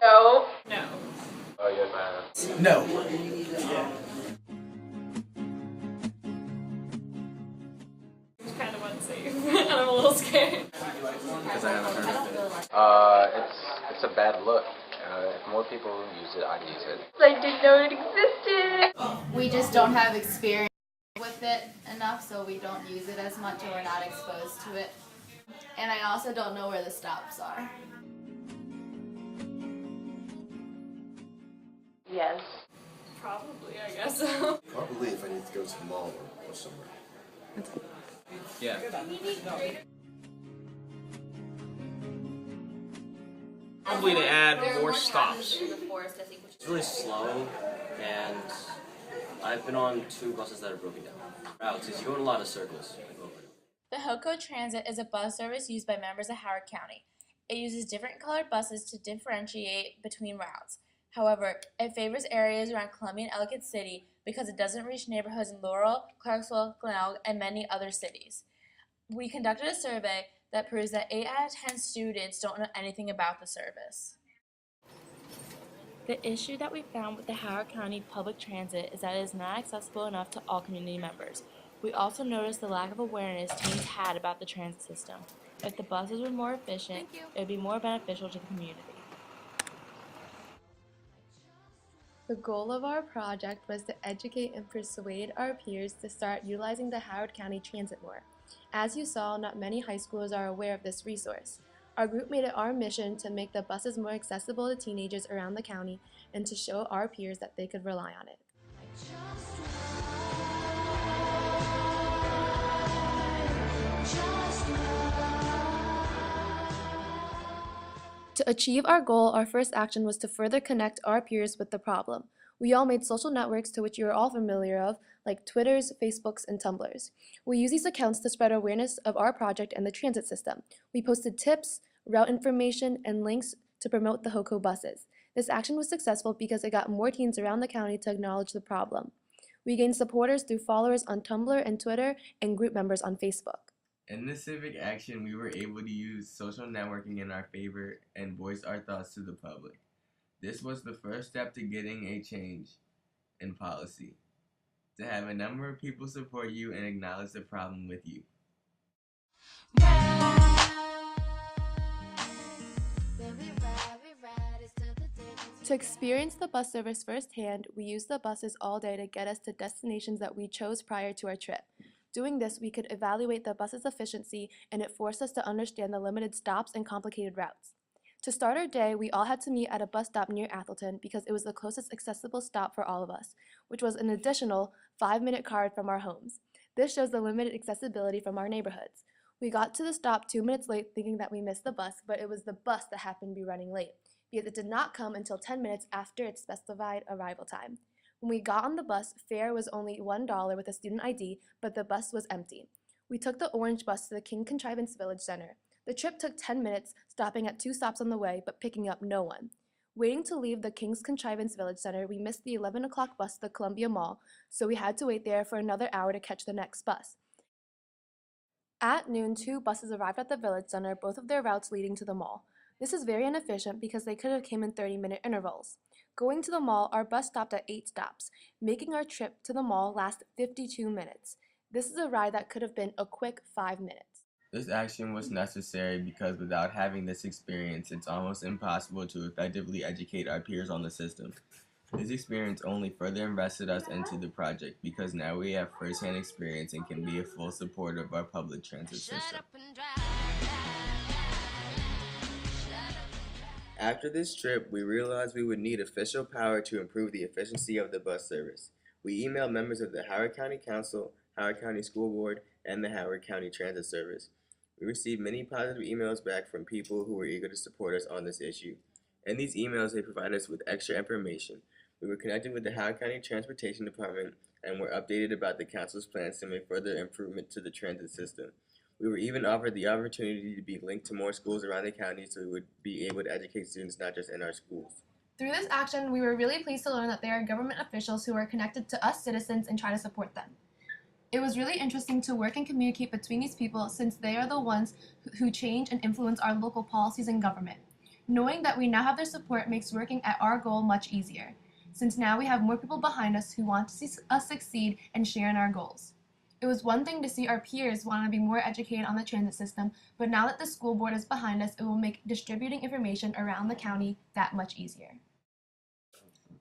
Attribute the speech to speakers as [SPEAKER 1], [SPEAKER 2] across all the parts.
[SPEAKER 1] No.
[SPEAKER 2] No.
[SPEAKER 3] Oh, yes, I have.
[SPEAKER 4] No.
[SPEAKER 2] It's kind of unsafe, and I'm a little scared.
[SPEAKER 3] Because I haven't heard of it. It's a bad look. If more people use it, I'd use it.
[SPEAKER 1] I didn't know it existed.
[SPEAKER 5] We just don't have experience with it enough, so we don't use it as much, or we're not exposed to it. And I also don't know where the stops are.
[SPEAKER 1] Yes.
[SPEAKER 2] Probably, I guess so.
[SPEAKER 6] Probably if I need to go to the mall or somewhere.
[SPEAKER 3] Yeah.
[SPEAKER 7] Probably to add more stops.
[SPEAKER 8] It's really slow, and I've been on 2 buses that are broken down. Routes is you go in a lot of circles.
[SPEAKER 9] The HOCO Transit is a bus service used by members of Howard County. It uses different colored buses to differentiate between routes. However, it favors areas around Columbia and Ellicott City because it doesn't reach neighborhoods in Laurel, Clarksville, Glenelg, and many other cities. We conducted a survey that proves that 8 out of 10 students don't know anything about the service. The issue that we found with the Howard County Public Transit is that it is not accessible enough to all community members. We also noticed the lack of awareness teens had about the transit system. If the buses were more efficient, it would be more beneficial to the community.
[SPEAKER 10] The goal of our project was to educate and persuade our peers to start utilizing the Howard County Transit more. As you saw, not many high schoolers are aware of this resource. Our group made it our mission to make the buses more accessible to teenagers around the county and to show our peers that they could rely on it. To achieve our goal, our first action was to further connect our peers with the problem. We all made social networks to which you are all familiar of, like Twitters, Facebooks, and Tumblrs. We use these accounts to spread awareness of our project and the transit system. We posted tips, route information, and links to promote the HOCO buses. This action was successful because it got more teens around the county to acknowledge the problem. We gained supporters through followers on Tumblr and Twitter and group members on Facebook.
[SPEAKER 11] In this civic action, we were able to use social networking in our favor and voice our thoughts to the public. This was the first step to getting a change in policy. To have a number of people support you and acknowledge the problem with you.
[SPEAKER 10] To experience the bus service firsthand, we used the buses all day to get us to destinations that we chose prior to our trip. Doing this, we could evaluate the bus's efficiency, and it forced us to understand the limited stops and complicated routes. To start our day, we all had to meet at a bus stop near Atholton because it was the closest accessible stop for all of us, which was an additional 5-minute car from our homes. This shows the limited accessibility from our neighborhoods. We got to the stop 2 minutes late thinking that we missed the bus, but it was the bus that happened to be running late, because it did not come until 10 minutes after its specified arrival time. When we got on the bus, fare was only $1 with a student ID, but the bus was empty. We took the orange bus to the King Contrivance Village Center. The trip took 10 minutes, stopping at 2 stops on the way, but picking up no one. Waiting to leave the King's Contrivance Village Center, we missed the 11 o'clock bus to the Columbia Mall, so we had to wait there for another hour to catch the next bus. At noon, 2 buses arrived at the Village Center, both of their routes leading to the mall. This is very inefficient because they could have came in 30-minute intervals. Going to the mall, our bus stopped at 8 stops, making our trip to the mall last 52 minutes. This is a ride that could have been a quick 5 minutes.
[SPEAKER 11] This action was necessary because without having this experience, it's almost impossible to effectively educate our peers on the system. This experience only further invested us into the project because now we have first-hand experience and can be a full supporter of our public transit system.
[SPEAKER 12] After this trip, we realized we would need official power to improve the efficiency of the bus service. We emailed members of the Howard County Council, Howard County School Board, and the Howard County Transit Service. We received many positive emails back from people who were eager to support us on this issue. In these emails, they provided us with extra information. We were connected with the Howard County Transportation Department and were updated about the council's plans to make further improvement to the transit system. We were even offered the opportunity to be linked to more schools around the county so we would be able to educate students not just in our schools.
[SPEAKER 10] Through this action, we were really pleased to learn that there are government officials who are connected to us citizens and try to support them. It was really interesting to work and communicate between these people since they are the ones who change and influence our local policies and government. Knowing that we now have their support makes working at our goal much easier, since now we have more people behind us who want to see us succeed and share in our goals. It was one thing to see our peers want to be more educated on the transit system, but now that the school board is behind us, it will make distributing information around the county that much easier.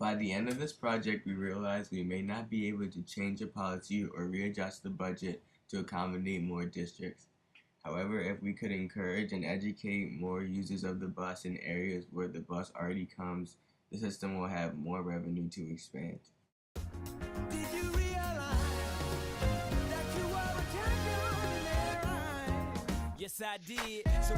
[SPEAKER 11] By the end of this project, we realized we may not be able to change a policy or readjust the budget to accommodate more districts. However, if we could encourage and educate more users of the bus in areas where the bus already comes, the system will have more revenue to expand.
[SPEAKER 4] Did you realize that you were a champion in their eyes? Yes, I did. So